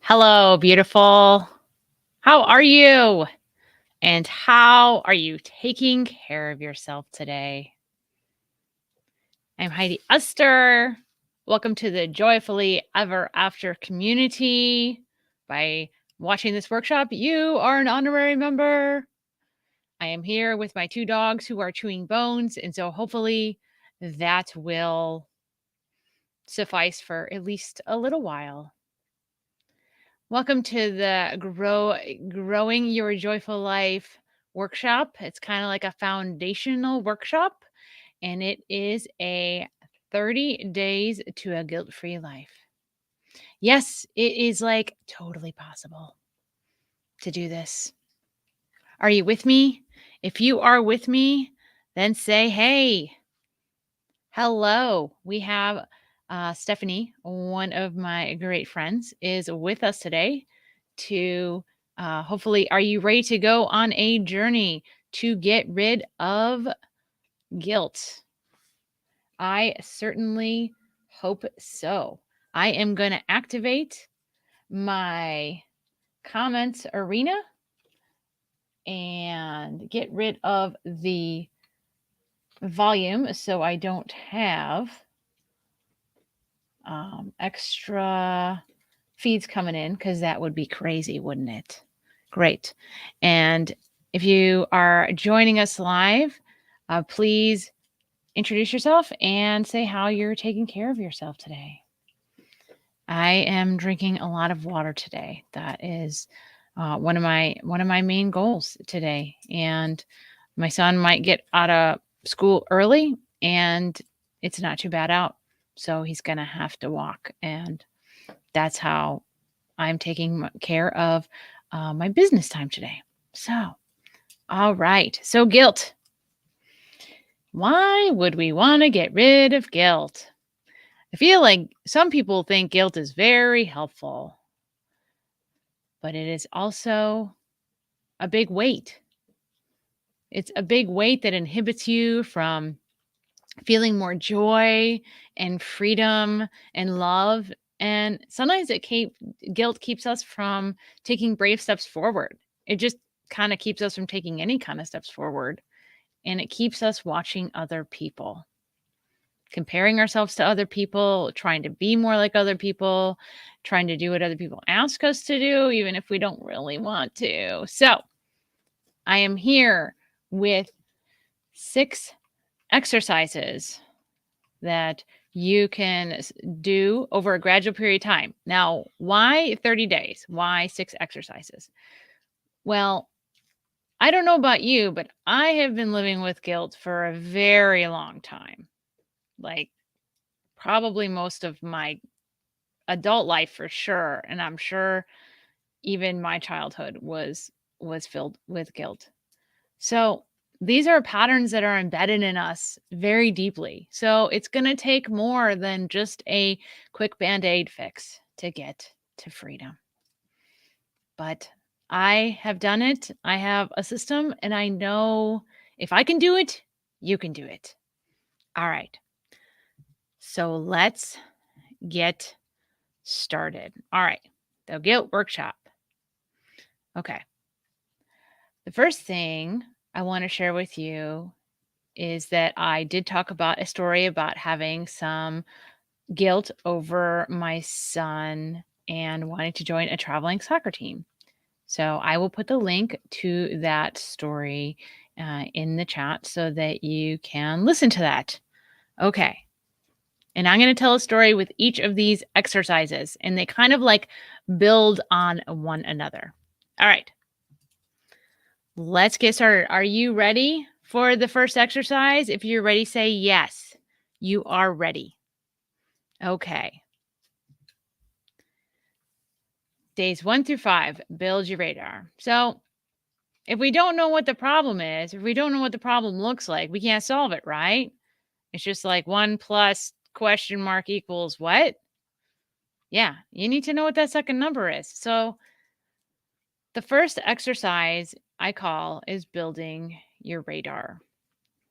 Hello, beautiful. How are you? And how are you taking care of yourself today? I'm Heidi Esther. Welcome to the Joyfully Ever After community. By watching this workshop, you are an honorary member. I am here with my two dogs who are chewing bones, and so hopefully that will suffice for at least a little while. Welcome to the Growing Your Joyful Life workshop. It's kind of like a foundational workshop, and it is a 30 days to a guilt-free life. Yes, it is like totally possible to do this. Are you with me? If you are with me, then say, hey, hello. We have Stephanie, one of my great friends, is with us today to hopefully, are you ready to go on a journey to get rid of guilt? I certainly hope so. I am going to activate my comments arena and get rid of the volume so I don't have extra feeds coming in, because that would be crazy, wouldn't it? Great. And if you are joining us live, please introduce yourself and say how you're taking care of yourself today. I am drinking a lot of water today. That is one of my main goals today. And my son might get out of school early, and it's not too bad out, so he's gonna have to walk, and that's how I'm taking care of my business time today. So, all right. So, guilt. Why would we want to get rid of guilt? I feel like some people think guilt is very helpful, but it is also a big weight. It's a big weight that inhibits you from feeling more joy and freedom and love. And sometimes guilt keeps us from taking brave steps forward. It just kind of keeps us from taking any kind of steps forward. And it keeps us watching other people, comparing ourselves to other people, trying to be more like other people, trying to do what other people ask us to do, even if we don't really want to. So I am here with 6 exercises that you can do over a gradual period of time. Now, why 30 days? Why 6 exercises? Well, I don't know about you, but I have been living with guilt for a very long time. Like probably most of my adult life for sure, and I'm sure even my childhood was filled with guilt. So, these are patterns that are embedded in us very deeply. So, it's going to take more than just a quick band-aid fix to get to freedom. But I have done it. I have a system, and I know if I can do it, you can do it. All right. So let's get started. All right. The guilt workshop. Okay. The first thing I want to share with you is that I did talk about a story about having some guilt over my son and wanting to join a traveling soccer team. So I will put the link to that story in the chat so that you can listen to that. Okay. And I'm going to tell a story with each of these exercises, and they kind of like build on one another. All right. Let's get started. Are you ready for the first exercise? If you're ready, say yes. You are ready. Okay. Days 1 through 5, build your radar. So if we don't know what the problem is, if we don't know what the problem looks like, we can't solve it, right? It's just like 1 plus question mark equals what? Yeah, you need to know what that second number is. So the first exercise I call is building your radar.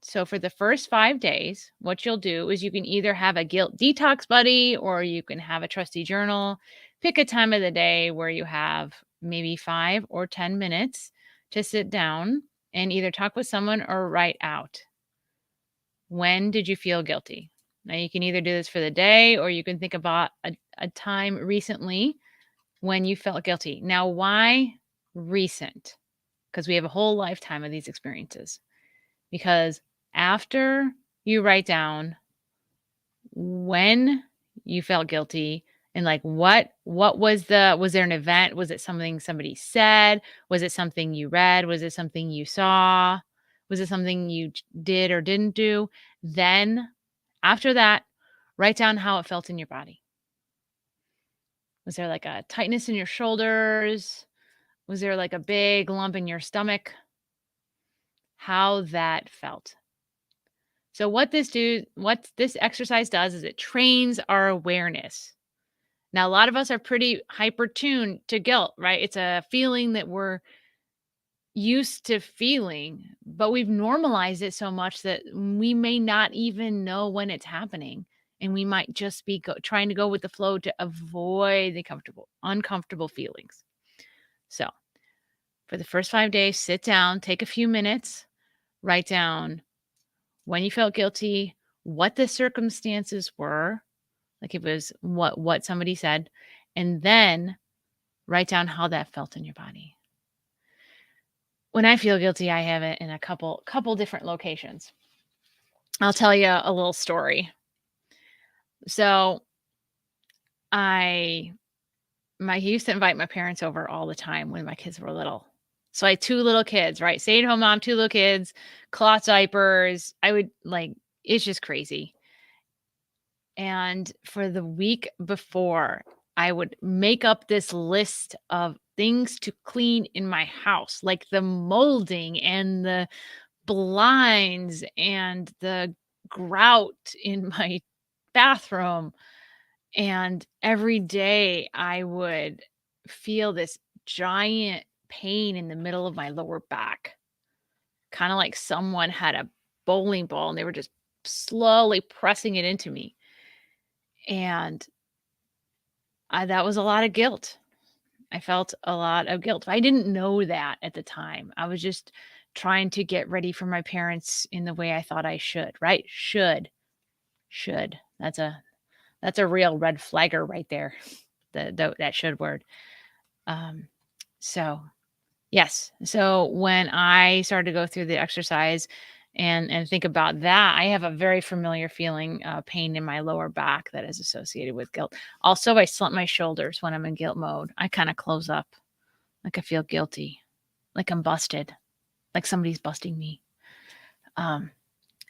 So for the first 5 days, what you'll do is you can either have a guilt detox buddy or you can have a trusty journal. pick a time of the day where you have maybe 5 or 10 minutes to sit down and either talk with someone or write out. When did you feel guilty? Now, you can either do this for the day or you can think about a time recently when you felt guilty. Now, why recent? Because we have a whole lifetime of these experiences. Because after you write down when you felt guilty and like what was there an event? Was it something somebody said? Was it something you read? Was it something you saw? Was it something you did or didn't do? Then after that, write down how it felt in your body. Was there like a tightness in your shoulders? Was there like a big lump in your stomach? How that felt. So what this exercise does is it trains our awareness. Now, a lot of us are pretty hyper tuned to guilt, right? It's a feeling that we're used to feeling, but we've normalized it so much that we may not even know when it's happening. And we might just be trying to go with the flow to avoid the uncomfortable feelings. So, for the first 5 days, sit down, take a few minutes, write down when you felt guilty, what the circumstances were, like it was what somebody said, and then write down how that felt in your body. When I feel guilty, I have it in a couple different locations. I'll tell you a little story. So I used to invite my parents over all the time when my kids were little. So I had 2 little kids, right? Stay-at-home mom, 2 little kids, cloth diapers. I would it's just crazy. And for the week before, I would make up this list of things to clean in my house, like the molding and the blinds and the grout in my bathroom. And every day I would feel this giant pain in the middle of my lower back, kind of like someone had a bowling ball and they were just slowly pressing it into me. And that was a lot of guilt. I felt a lot of guilt. I didn't know that at the time. I was just trying to get ready for my parents in the way I thought I should, right? Should. That's a real red flagger right there. That should word. So yes. So when I started to go through the exercise and think about that, I have a very familiar feeling, pain in my lower back that is associated with guilt. Also, I slump my shoulders when I'm in guilt mode. I kind of close up, like I feel guilty, like I'm busted, like somebody's busting me.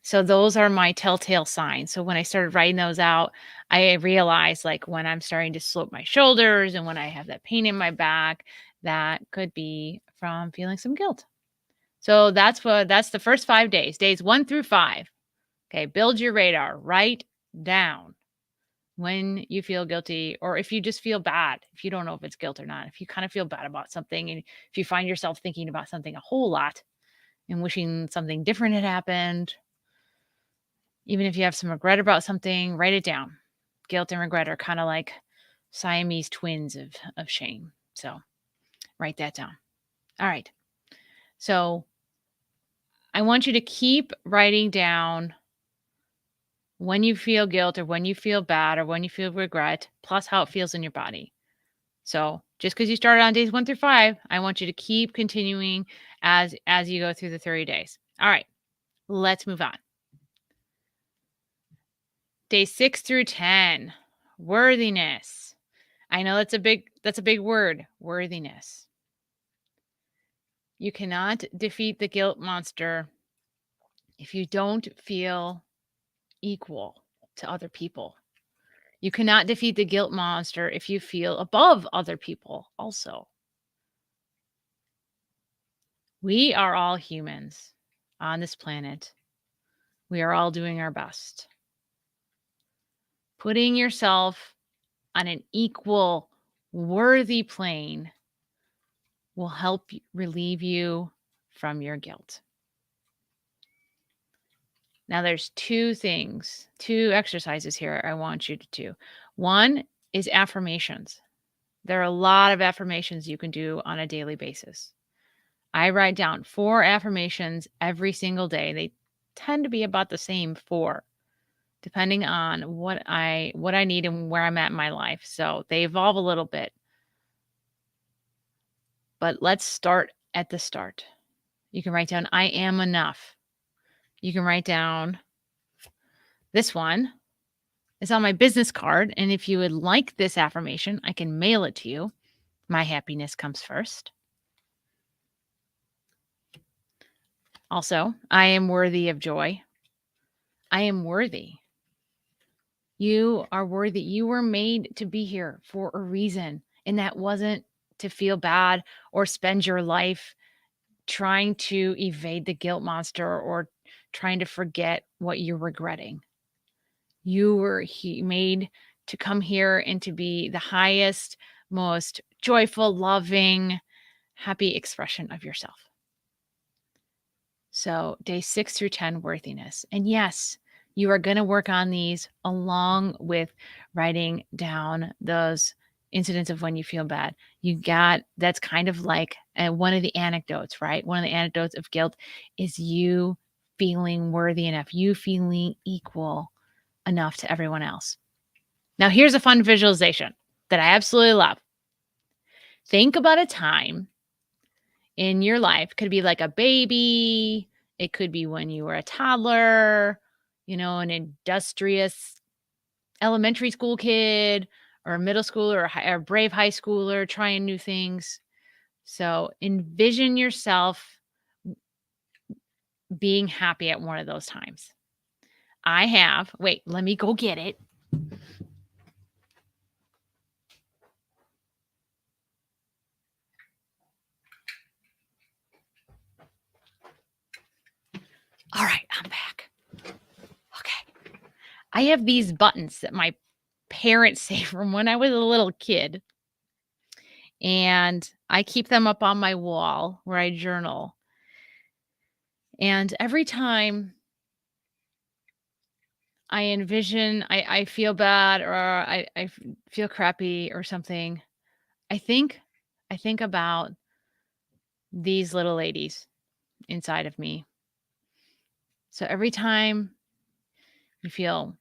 So those are my telltale signs. So when I started writing those out, I realized like when I'm starting to slope my shoulders and when I have that pain in my back, that could be from feeling some guilt. So that's the first 5 days, days 1 through 5. Okay, build your radar, write down when you feel guilty or if you just feel bad, if you don't know if it's guilt or not, if you kind of feel bad about something and if you find yourself thinking about something a whole lot and wishing something different had happened, even if you have some regret about something, write it down. Guilt and regret are kind of like Siamese twins of shame. So write that down. All right. So I want you to keep writing down when you feel guilt or when you feel bad or when you feel regret, plus how it feels in your body. So just because you started on days 1 through 5, I want you to keep continuing as you go through the 30 days. All right, let's move on. Days 6 through 10, worthiness. I know that's a big word, worthiness. You cannot defeat the guilt monster if you don't feel equal to other people. You cannot defeat the guilt monster if you feel above other people also. We are all humans on this planet. We are all doing our best. Putting yourself on an equal, worthy plane will help relieve you from your guilt. Now, there's 2 exercises here I want you to do. One is affirmations. There are a lot of affirmations you can do on a daily basis. I write down 4 affirmations every single day. They tend to be about the same 4, depending on what I need and where I'm at in my life. So they evolve a little bit. But let's start at the start. You can write down, I am enough. You can write down this one. It's on my business card. And if you would like this affirmation, I can mail it to you. My happiness comes first. Also, I am worthy of joy. I am worthy. You are worthy. You were made to be here for a reason. And that wasn't to feel bad or spend your life trying to evade the guilt monster or trying to forget what you're regretting. You were made to come here and to be the highest, most joyful, loving, happy expression of yourself. So, day 6 through 10, worthiness. And yes, you are going to work on these along with writing down those incidents of when you feel bad. That's kind of like one of the anecdotes, right? One of the anecdotes of guilt is you feeling worthy enough, you feeling equal enough to everyone else. Now, here's a fun visualization that I absolutely love. Think about a time in your life. Could be like a baby. It could be when you were a toddler, an industrious elementary school kid or a middle schooler or a brave high schooler trying new things. So envision yourself being happy at one of those times. Wait, let me go get it. All right, I'm back. Okay. I have these buttons that my parents say from when I was a little kid. And I keep them up on my wall where I journal. And every time I feel bad or I feel crappy or something, I think about these little ladies inside of me. So every time you feel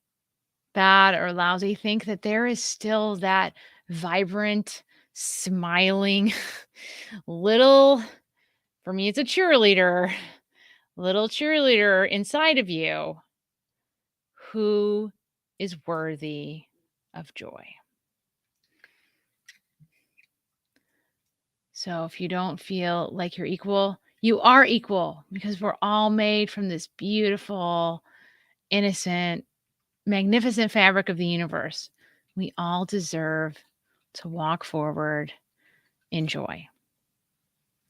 bad or lousy, think that there is still that vibrant, smiling little, for me, it's a little cheerleader inside of you who is worthy of joy. So if you don't feel like you're equal, you are equal because we're all made from this beautiful, innocent, magnificent fabric of the universe. We all deserve to walk forward in joy.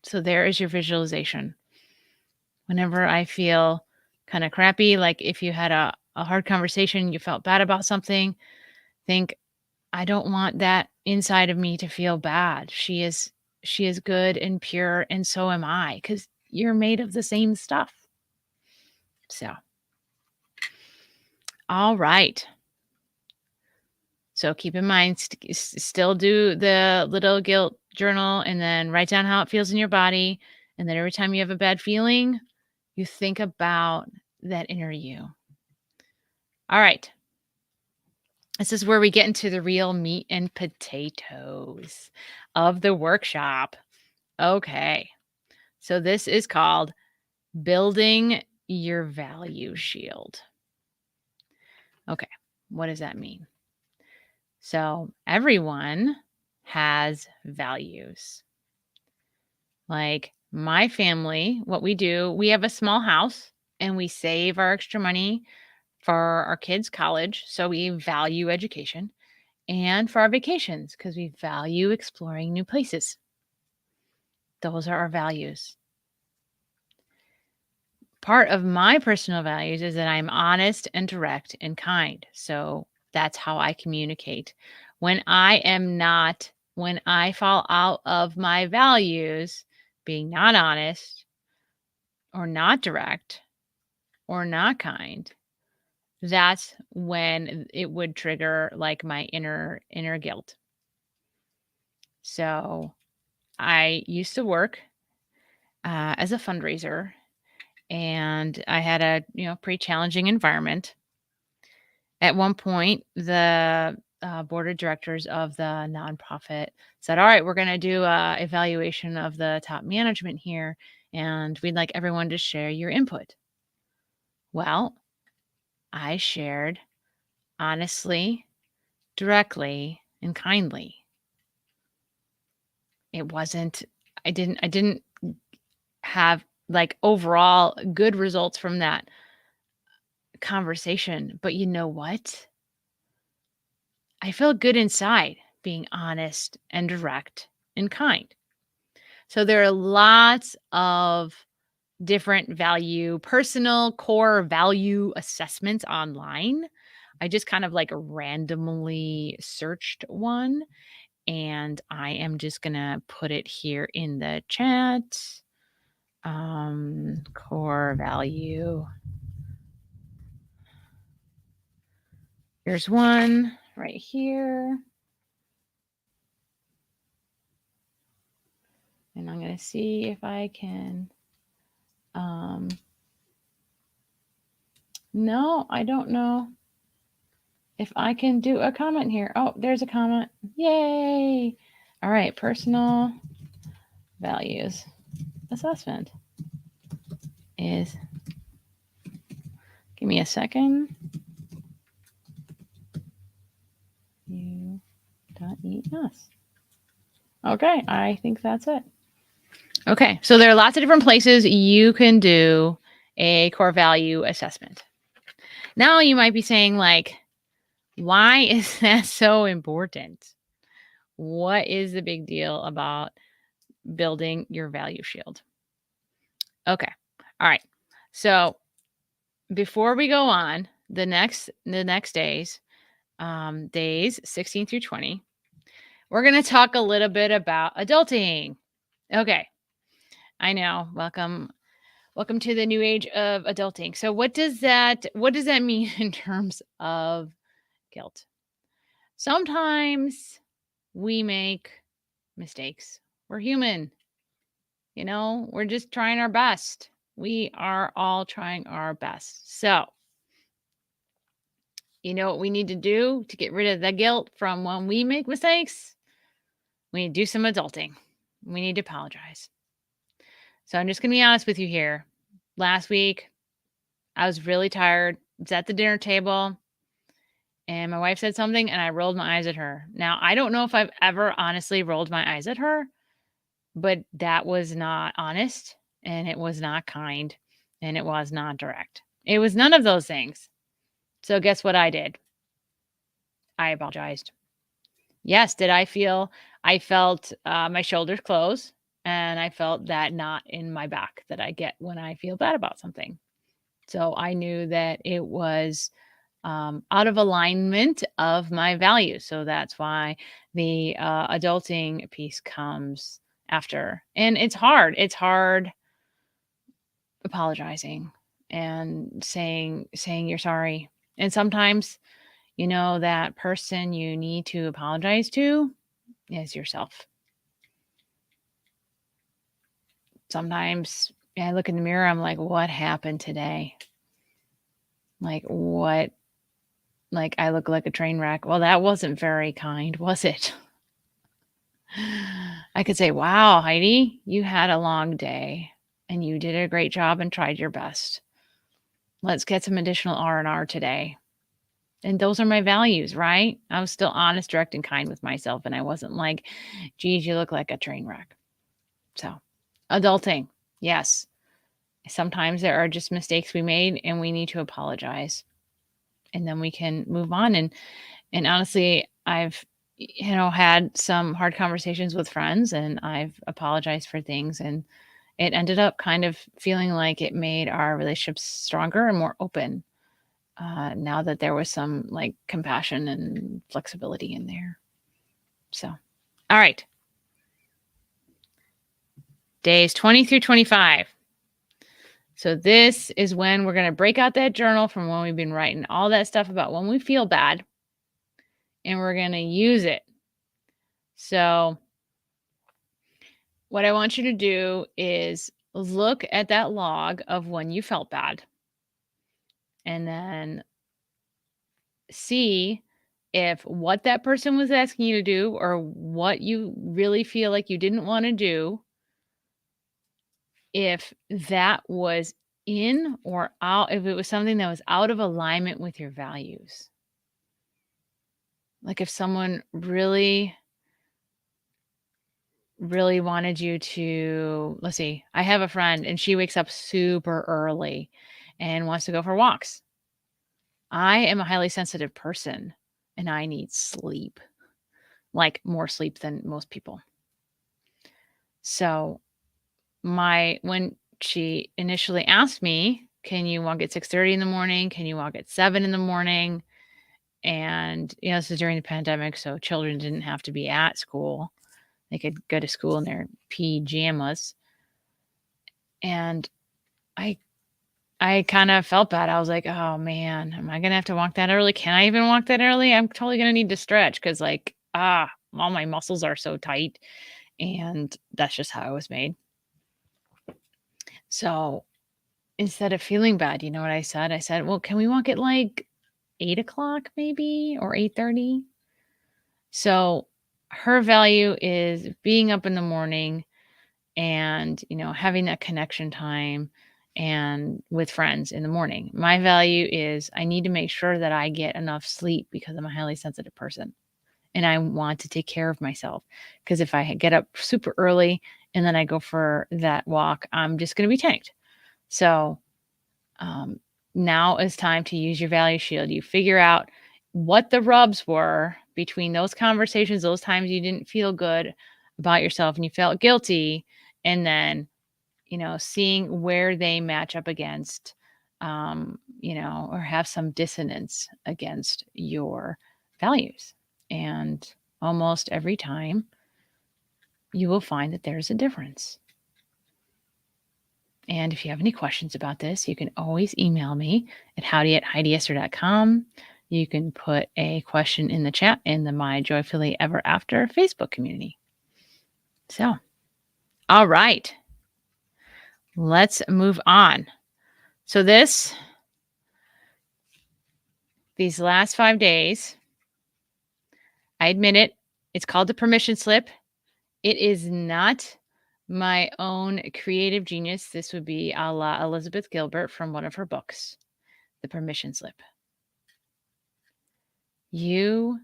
So there is your visualization. Whenever I feel kind of crappy, like if you had a hard conversation, you felt bad about something, think, I don't want that inside of me to feel bad. She is good and pure, and so am I, because you're made of the same stuff. So, all right. So keep in mind, still do the little guilt journal and then write down how it feels in your body. And then every time you have a bad feeling, you think about that inner you. All right. This is where we get into the real meat and potatoes of the workshop. Okay. So this is called building your value shield. Okay. What does that mean? So everyone has values. Like my family, what we do, we have a small house and we save our extra money for our kids' college. So we value education, and for our vacations because we value exploring new places. Those are our values. Part of my personal values is that I'm honest and direct and kind. So that's how I communicate. When I fall out of my values, being not honest or not direct or not kind, that's when it would trigger like my inner guilt. So I used to work as a fundraiser, and I had a pretty challenging environment. At one point, the board of directors of the nonprofit said, "All right, we're going to do a evaluation of the top management here, and we'd like everyone to share your input." Well, I shared honestly, directly, and kindly. It wasn't I didn't have like overall good results from that conversation, but you know what? I felt good inside being honest and direct and kind. So there are lots of different personal core value assessments online. I just kind of like randomly searched one, and I am just going to put it here in the chat. Core value. Here's one right here. And I'm going to see if I can. No, I don't know if I can do a comment here. Oh, there's a comment. Yay. All right. Personal values assessment is, give me a second. U.es. Okay. I think that's it. Okay. So there are lots of different places you can do a core value assessment. Now you might be saying, like, why is that so important? What is the big deal about building your value shield? Okay. All right. So before we go on, the next days, days 16 through 20, we're going to talk a little bit about adulting. Okay. I know. Welcome to the new age of adulting. So what does that mean in terms of guilt? Sometimes we make mistakes. We're human. We're just trying our best. We are all trying our best. So, you know what we need to do to get rid of the guilt from when we make mistakes? We need to do some adulting. We need to apologize. So I'm just going to be honest with you here. Last week, I was really tired. I was at the dinner table, and my wife said something, and I rolled my eyes at her. Now, I don't know if I've ever honestly rolled my eyes at her, but that was not honest, and it was not kind, and it was not direct. It was none of those things. So guess what I did? I apologized. Yes, did I feel? I felt my shoulders close, and I felt that knot in my back that I get when I feel bad about something. So I knew that it was out of alignment of my values. So that's why the adulting piece comes after. And it's hard. It's hard apologizing and saying you're sorry. And sometimes, that person you need to apologize to is yourself. Sometimes I look in the mirror, I'm like, what happened today? Like, what? Like, I look like a train wreck. Well, that wasn't very kind, was it? I could say, wow, Heidi, you had a long day and you did a great job and tried your best. Let's get some additional R&R today. And those are my values, right? I was still honest, direct, and kind with myself. And I wasn't like, geez, you look like a train wreck. So adulting, yes. Sometimes there are just mistakes we made and we need to apologize. And then we can move on. And honestly, I've had some hard conversations with friends, and I've apologized for things, and it ended up kind of feeling like it made our relationships stronger and more open. Now that there was some like compassion and flexibility in there. So, all right. Days 20 through 25. So this is when we're going to break out that journal from when we've been writing all that stuff about when we feel bad, and we're going to use it. So what I want you to do is look at that log of when you felt bad and then see if what that person was asking you to do or what you really feel like you didn't want to do, if that was in or out, if it was something that was out of alignment with your values. Like if someone really wanted you to, let's see, I have a friend and she wakes up super early and wants to go for walks. I am a highly sensitive person and I need sleep, like more sleep than most people. So when she initially asked me, can you walk at 6:30 in the morning? Can you walk at 7 in the morning? And, this is during the pandemic, so children didn't have to be at school. They could go to school in their pajamas. And I kind of felt bad. I was like, oh man, am I going to have to walk that early? Can I even walk that early? I'm totally going to need to stretch because all my muscles are so tight. And that's just how I was made. So instead of feeling bad, you know what I said? I said, well, can we walk at like 8 o'clock maybe or 8:30? So her value is being up in the morning and, having that connection time and with friends in the morning. My value is I need to make sure that I get enough sleep because I'm a highly sensitive person and I want to take care of myself. Because if I get up super early and then I go for that walk, I'm just going to be tanked. So now is time to use your value shield. You figure out what the rubs were between those conversations, those times you didn't feel good about yourself and you felt guilty, and then seeing where they match up against, or have some dissonance against your values. And almost every time you will find that there's a difference. And if you have any questions about this, you can always email me at howdy@HeidiEsther.com. You can put a question in the chat in the My Joyfully Ever After Facebook community. So, all right. Let's move on. So these last 5 days, I admit it, it's called the permission slip. It is not my own creative genius. This would be a la Elizabeth Gilbert from one of her books, The Permission Slip. Your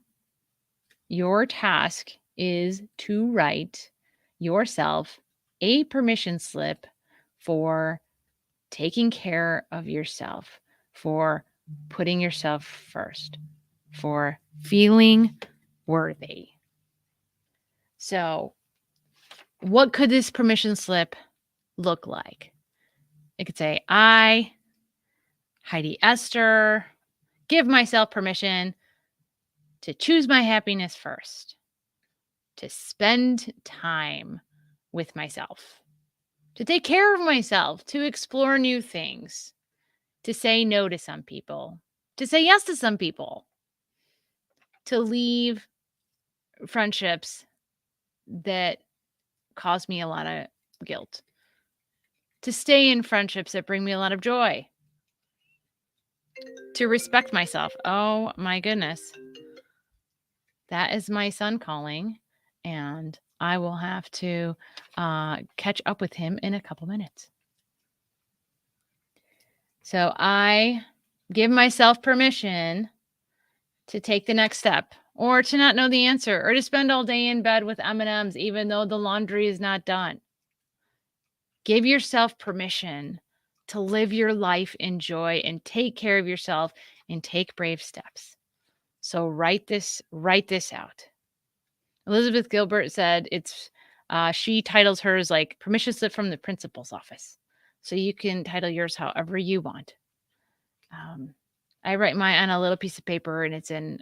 task is to write yourself a permission slip for taking care of yourself, for putting yourself first, for feeling worthy. So, what could this permission slip look like? It could say, I, Heidi Esther, give myself permission to choose my happiness first, to spend time with myself, to take care of myself, to explore new things, to say no to some people, to say yes to some people, to leave friendships that cause me a lot of guilt, to stay in friendships that bring me a lot of joy, to respect myself. Oh my goodness. That is my son calling, and I will have to catch up with him in a couple minutes. So I give myself permission to take the next step, or to not know the answer, or to spend all day in bed with M&Ms even though the laundry is not done. Give yourself permission to live your life in joy and take care of yourself and take brave steps. So write this out. Elizabeth Gilbert said she titles hers like permission slip from the principal's office. So you can title yours however you want. I write mine on a little piece of paper and it's in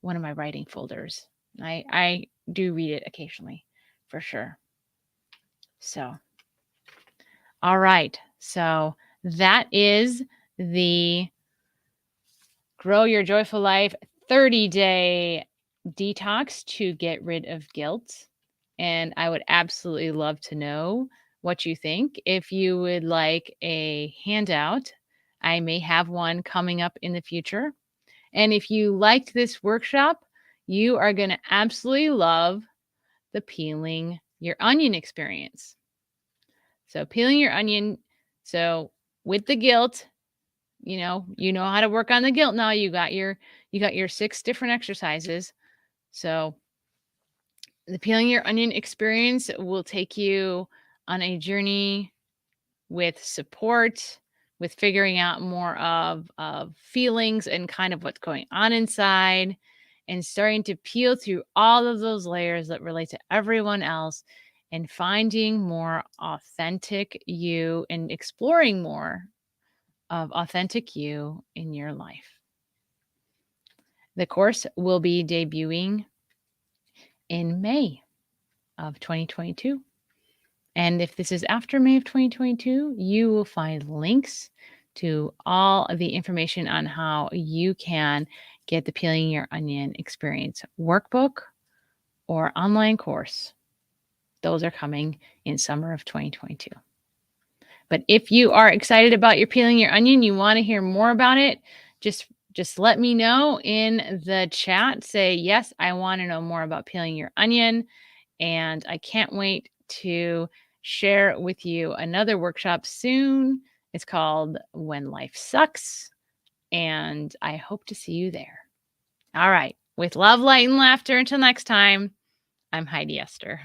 one of my writing folders. I do read it occasionally for sure. So, all right. So that is the Grow Your Joyful Life 30-day detox to get rid of guilt. And I would absolutely love to know what you think. If you would like a handout, I may have one coming up in the future. And if you liked this workshop, you are going to absolutely love the peeling your onion experience. So peeling your onion. So with the guilt, you know how to work on the guilt now. You got your 6 different exercises. So the peeling your onion experience will take you on a journey with support, with figuring out more of feelings and kind of what's going on inside, and starting to peel through all of those layers that relate to everyone else and finding more authentic you and exploring more of authentic you in your life. The course will be debuting in May of 2022. And if this is after May of 2022, you will find links to all of the information on how you can get the Peeling Your Onion Experience workbook or online course. Those are coming in summer of 2022. But if you are excited about your Peeling Your Onion, you want to hear more about it, just let me know in the chat. Say, yes, I want to know more about Peeling Your Onion. And I can't wait to share with you another workshop soon. It's called When Life Sucks, and I hope to see you there. All right. With love, light, and laughter, until next time, I'm Heidi Esther.